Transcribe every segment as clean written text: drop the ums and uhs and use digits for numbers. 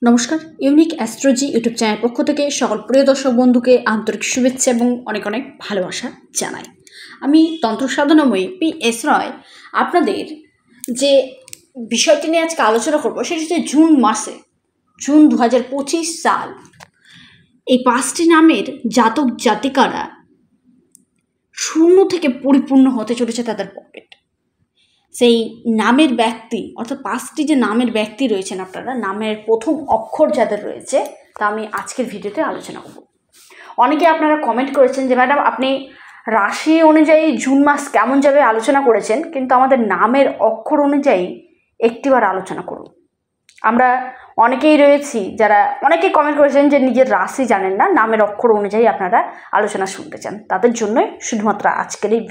নমস্কার, unique astrology YouTube channel পক্ষ থেকে সকল প্রিয় দর্শক বন্ধুকে আন্তরিক শুভেচ্ছা এবং অনেক অনেক ভালোবাসা জানাই। আমি তন্ত্র সাধনাময়ী পি.এস. রয় আপনাদের যে বিষয়টি নিয়ে আজকে আলোচনা করব সেটি হচ্ছে জুন 2025 সাল এই 5টি নামের জাতক জাতিকারা শূন্য থেকে পরিপূর্ণ হতে চলেছে তাদের পকেট। সেই নামের ব্যক্তি অর্থাৎ 5টি যে নামের ব্যক্তি রয়েছেন, আপনারা নামের প্রথম অক্ষর যাদের রয়েছে তা আমি আজকের ভিডিওতে আলোচনা করব। অনেকে আপনারা কমেন্ট করেছেন যে ম্যাডাম আপনি রাশি অনুযায়ী জুন মাস কেমন যাবে আলোচনা করেছেন, কিন্তু আমাদের নামের অক্ষর অনুযায়ী একটিবার আলোচনা করুন। আমরা অনেকেই রয়েছি যারা অনেকেই কমেন্ট করেছেন যে নিজের রাশি জানেন না, নামের অক্ষর অনুযায়ী আপনারা আলোচনা শুনতে চান, তাদের জন্যই শুধুমাত্র আজকের এই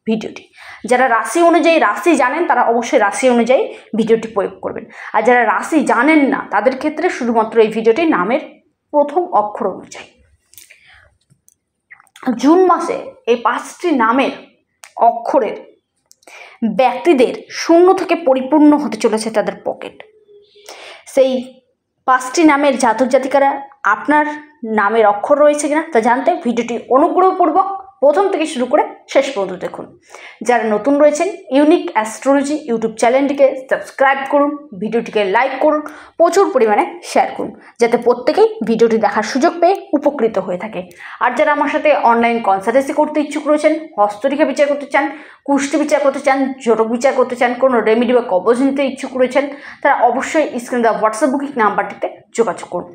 ভিডিওটি। যারা রাশি অনুযায়ী রাশি জানেন তারা অবশ্যই রাশি অনুযায়ী ভিডিওটি প্রয়োগ করবেন, আর যারা রাশি জানেন না তাদের ক্ষেত্রে শুধুমাত্র এই ভিডিওটি নামের প্রথম অক্ষর অনুযায়ী। জুন মাসে এই 5টি নামের অক্ষরের ব্যক্তিদের শূন্য থেকে পরিপূর্ণ হতে চলেছে তাদের পকেট। সেই 5টি নামের জাতক জাতিকারা আপনার নামের অক্ষর রয়েছে কিনা তা জানতে ভিডিওটি অনুগ্রহপূর্বক প্রথম থেকে শুরু করে শেষ পর্যন্ত দেখুন। যারা নতুন রয়েছেন ইউনিক অ্যাস্ট্রোলজি ইউটিউব চ্যানেলটিকে সাবস্ক্রাইব করুন, ভিডিওটিকে লাইক করুন, প্রচুর পরিমাণে শেয়ার করুন, যাতে প্রত্যেকেই ভিডিওটি দেখার সুযোগ পেয়ে উপকৃত হয়ে থাকে। আর যারা আমার সাথে অনলাইন কনসালটেন্সি করতে ইচ্ছুক রয়েছেন, হস্তরেখা বিচার করতে চান, কুষ্টি বিচার করতে চান, জটক বিচার করতে চান, কোনো রেমেডি বা কবজ নিতে ইচ্ছুক রয়েছেন, তারা অবশ্যই স্ক্রিনে দেওয়া হোয়াটসঅ্যাপ বুকিং নাম্বারটিতে যোগাযোগ করুন।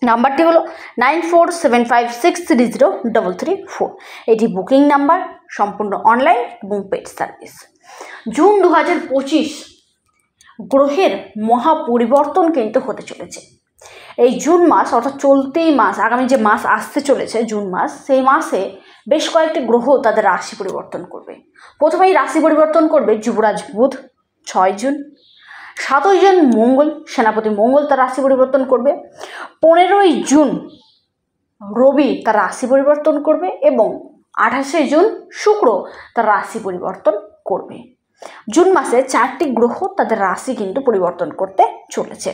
নাম্বারটি হলো 9475630334। এটি বুকিং নাম্বার, সম্পূর্ণ অনলাইন এবং পেড সার্ভিস। জুন 2025 গ্রহের মহা পরিবর্তন কিন্তু হতে চলেছে। এই জুন মাস অর্থাৎ চলতি মাস, আগামী যে মাস আসতে চলেছে জুন মাস, সেই মাসে বেশ কয়েকটি গ্রহ তাদের রাশি পরিবর্তন করবে। প্রথমেই রাশি পরিবর্তন করবে যুবরাজ বুধ 6 জুন। 7 জুন মঙ্গল, সেনাপতি মঙ্গল তার রাশি পরিবর্তন করবে। 15 জুন রবি তার রাশি পরিবর্তন করবে এবং 28 জুন শুক্র তার রাশি পরিবর্তন করবে। জুন মাসে 4টি গ্রহ তাদের রাশি কিন্তু পরিবর্তন করতে চলেছে।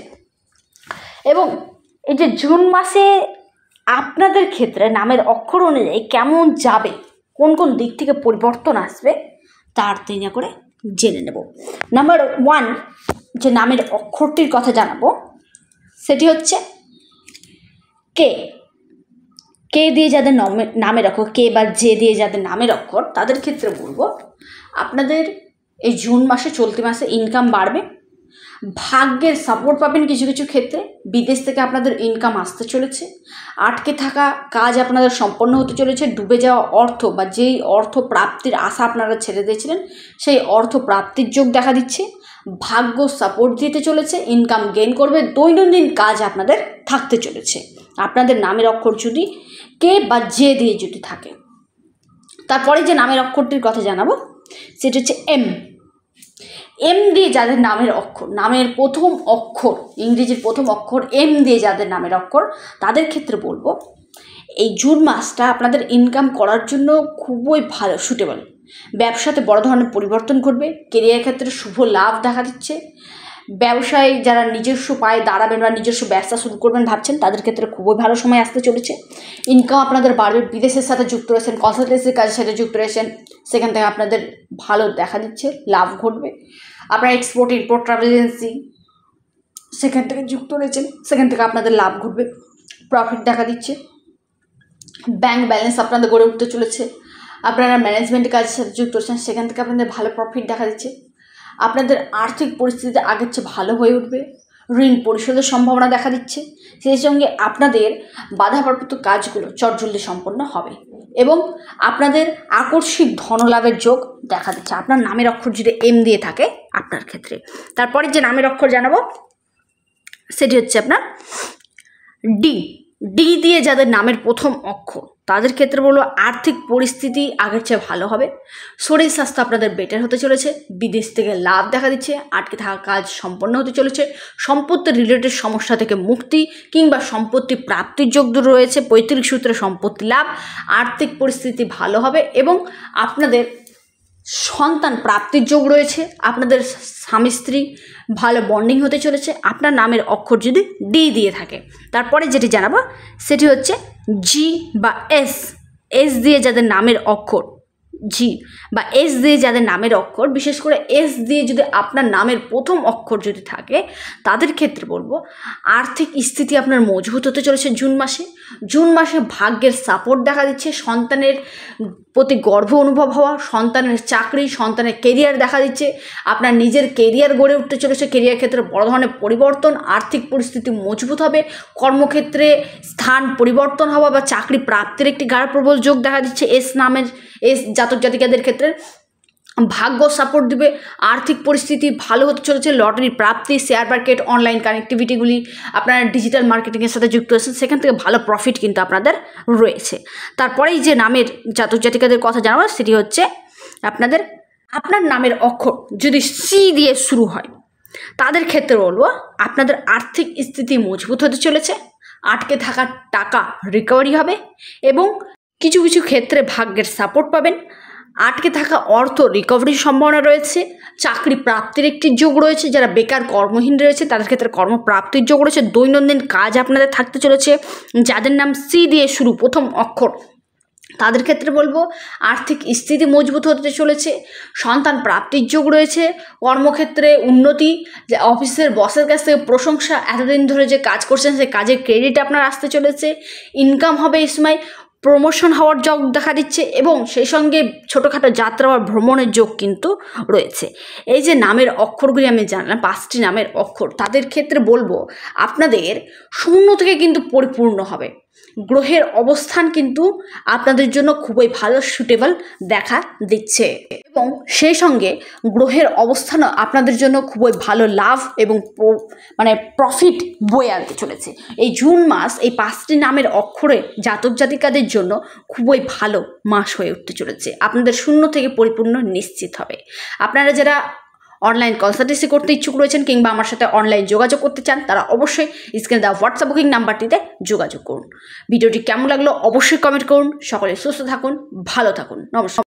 এবং এই যে জুন মাসে আপনাদের ক্ষেত্রে নামের অক্ষর অনুযায়ী কেমন যাবে, কোন কোন দিক থেকে পরিবর্তন আসবে তার তিনা করে জেনে নেব। নাম্বার 1 যে নামের অক্ষরটির কথা জানাবো সেটি হচ্ছে কে। কে দিয়ে যাদের নামের অক্ষর, কে বা জে দিয়ে যাদের নামের অক্ষর, তাদের ক্ষেত্রে বলবো আপনাদের এই জুন মাসে চলতি মাসে ইনকাম বাড়বে, ভাগ্যের সাপোর্ট পাবেন। কিছু কিছু ক্ষেত্রে বিদেশ থেকে আপনাদের ইনকাম আসতে চলেছে, আটকে থাকা কাজ আপনাদের সম্পন্ন হতে চলেছে, ডুবে যাওয়া অর্থ বা যেই অর্থ প্রাপ্তির আশা আপনারা ছেড়ে দিয়েছিলেন সেই অর্থ প্রাপ্তির যোগ দেখা দিচ্ছে, ভাগ্য সাপোর্ট দিতে চলেছে, ইনকাম গেইন করবে, দৈনন্দিন কাজ আপনাদের থাকতে চলেছে আপনাদের নামের অক্ষর যদি কে বা জে দিয়ে যদি থাকে। তারপরে যে নামের অক্ষরটির কথা জানাবো সেটা হচ্ছে এম। এম দিয়ে যাদের নামের অক্ষর, নামের প্রথম অক্ষর, ইংরেজির প্রথম অক্ষর এম দিয়ে যাদের নামের অক্ষর, তাদের ক্ষেত্রে বলবো এই জুন মাসটা আপনাদের ইনকাম করার জন্য খুবই ভালো, সুটেবল। ব্যবসাতে বড় ধরনের পরিবর্তন ঘটবে, কেরিয়ার ক্ষেত্রে শুভ লাভ দেখা দিচ্ছে। ব্যবসায় যারা নিজস্ব পায়ে দাঁড়াবেন বা নিজস্ব ব্যবসা শুরু করবেন ভাবছেন তাদের ক্ষেত্রে খুবই ভালো সময় আসতে চলেছে। ইনকাম আপনাদের বাড়বে, বিদেশের সাথে যুক্ত রয়েছেন, কনসালটেন্সির কাজের সাথে যুক্ত রয়েছেন, সেখান থেকে আপনাদের ভালো দেখা দিচ্ছে, লাভ ঘটবে। আপনারা এক্সপোর্ট ইম্পোর্ট ট্রাভেল এজেন্সি সেখান থেকে যুক্ত রয়েছেন, সেখান থেকে আপনাদের লাভ ঘটবে, প্রফিট দেখা দিচ্ছে। ব্যাংক ব্যালেন্স আপনাদের গড়ে উঠতে চলেছে। আপনারা ম্যানেজমেন্টের কাজের সাথে যুক্ত রয়েছেন, সেখান থেকে আপনাদের ভালো প্রফিট দেখা দিচ্ছে। আপনাদের আর্থিক পরিস্থিতি আগের চেয়ে ভালো হয়ে উঠবে, ঋণ পরিশোধের সম্ভাবনা দেখা দিচ্ছে। সেই সঙ্গে আপনাদের বাধাপ্রাপ্ত কাজগুলো চটজলদি সম্পন্ন হবে এবং আপনাদের আকস্মিক ধনলাভের যোগ দেখা দিচ্ছে আপনার নামের অক্ষর যদি এম দিয়ে থাকে আপনার ক্ষেত্রে। তারপরে যে নামের অক্ষর জানাবো সেটি হচ্ছে আপনার ডি। ডি দিয়ে যাদের নামের প্রথম অক্ষর তাদের ক্ষেত্রে বলবো আর্থিক পরিস্থিতি আগের চেয়ে ভালো হবে, শরীর স্বাস্থ্য আপনাদের বেটার হতে চলেছে, বিদেশ থেকে লাভ দেখা দিচ্ছে, আটকে থাকা কাজ সম্পন্ন হতে চলেছে, সম্পত্তি রিলেটেড সমস্যা থেকে মুক্তি কিংবা সম্পত্তি প্রাপ্তির যোগ রয়েছে, পৈতৃক সূত্রে সম্পত্তি লাভ, আর্থিক পরিস্থিতি ভালো হবে এবং আপনাদের সন্তান প্রাপ্তির যোগ রয়েছে, আপনাদের স্বামী স্ত্রী ভালো বন্ডিং হতে চলেছে আপনার নামের অক্ষর যদি ডি দিয়ে থাকে। তারপরে যেটি জানাবো সেটি হচ্ছে জি বা এস। এস দিয়ে যাদের নামের অক্ষর জি বা এস দিয়ে যাদের নামের অক্ষর, বিশেষ করে এস দিয়ে যদি আপনার নামের প্রথম অক্ষর যদি থাকে তাদের ক্ষেত্রে বলবো আর্থিক স্থিতি আপনার মজবুত হতে চলেছে জুন মাসে ভাগ্যের সাপোর্ট দেখা দিচ্ছে, সন্তানের প্রতি গর্ব অনুভব হওয়া, সন্তানের চাকরি, সন্তানের কেরিয়ার দেখা দিচ্ছে, আপনার নিজের কেরিয়ার গড়ে উঠতে চলেছে, কেরিয়ার ক্ষেত্রে বড় ধরনের পরিবর্তন, আর্থিক পরিস্থিতি মজবুত হবে, কর্মক্ষেত্রে স্থান পরিবর্তন হওয়া বা চাকরি প্রাপ্তির একটি গাঢ় প্রবল যোগ দেখা দিচ্ছে। এস জাতক জাতিকাদের ক্ষেত্রে ভাগ্য সাপোর্ট দিবে, আর্থিক পরিস্থিতি ভালো হতে চলেছে, লটারি প্রাপ্তি, শেয়ার মার্কেট, অনলাইন কানেক্টিভিটিগুলি আপনারা ডিজিটাল মার্কেটিংয়ের সাথে যুক্ত আছেন সেখান থেকে ভালো প্রফিট কিন্তু আপনাদের রয়েছে। তারপরেই যে নামের জাতক জাতিকাদের কথা জানাবো সেটি হচ্ছে আপনার নামের অক্ষর যদি সি দিয়ে শুরু হয় তাদের ক্ষেত্রে বলবো আপনাদের আর্থিক স্থিতি মজবুত হতে চলেছে, আটকে থাকা টাকা রিকভারি হবে এবং কিছু কিছু ক্ষেত্রে ভাগ্যের সাপোর্ট পাবেন, আটকে থাকা অর্থ রিকভারির সম্ভাবনা রয়েছে, চাকরি প্রাপ্তির একটি যোগ রয়েছে, যারা বেকার কর্মহীন রয়েছে তাদের ক্ষেত্রে কর্মপ্রাপ্তির যোগ রয়েছে, দৈনন্দিন কাজ আপনাদের থাকতে চলেছে। যাদের নাম সি দিয়ে শুরু প্রথম অক্ষর তাদের ক্ষেত্রে বলবো আর্থিক স্থিতি মজবুত হতে চলেছে, সন্তান প্রাপ্তির যোগ রয়েছে, কর্মক্ষেত্রে উন্নতি, যে অফিসের বসের কাছ থেকে প্রশংসা, এতদিন ধরে যে কাজ করছেন সেই কাজের ক্রেডিট আপনার আসতে চলেছে, ইনকাম হবে এই সময়, প্রমোশন হওয়ার যোগ দেখা দিচ্ছে এবং সেই সঙ্গে ছোটোখাটো যাত্রা বা ভ্রমণের যোগ কিন্তু রয়েছে। এই যে নামের অক্ষরগুলি আমি জানলাম 5টি নামের অক্ষর, তাদের ক্ষেত্রে বলবো আপনাদের শূন্য থেকে কিন্তু পরিপূর্ণ হবে, গ্রহের অবস্থান কিন্তু আপনাদের জন্য খুবই ভালো সুটেবল দেখা দিচ্ছে এবং সেই সঙ্গে গ্রহের অবস্থানও আপনাদের জন্য খুবই ভালো লাভ এবং প্রফিট বয়ে আনতে চলেছে। এই জুন মাস এই 5টি নামের অক্ষরে জাতক জাতিকাদের জন্য খুবই ভালো মাস হয়ে উঠতে চলেছে, আপনাদের শূন্য থেকে পরিপূর্ণ নিশ্চিত হবে। আপনারা যারা অনলাইন কনসালটেন্সি করতে ইচ্ছুক রয়েছেন কিংবা আমার সাথে অনলাইন যোগাযোগ করতে চান তারা অবশ্যই স্ক্রিনে দেওয়া হোয়াটসঅ্যাপ বুকিং নাম্বারটিতে যোগাযোগ করুন। ভিডিওটি কেমন লাগলো অবশ্যই কমেন্ট করুন। সকলে সুস্থ থাকুন, ভালো থাকুন, নমস্কার।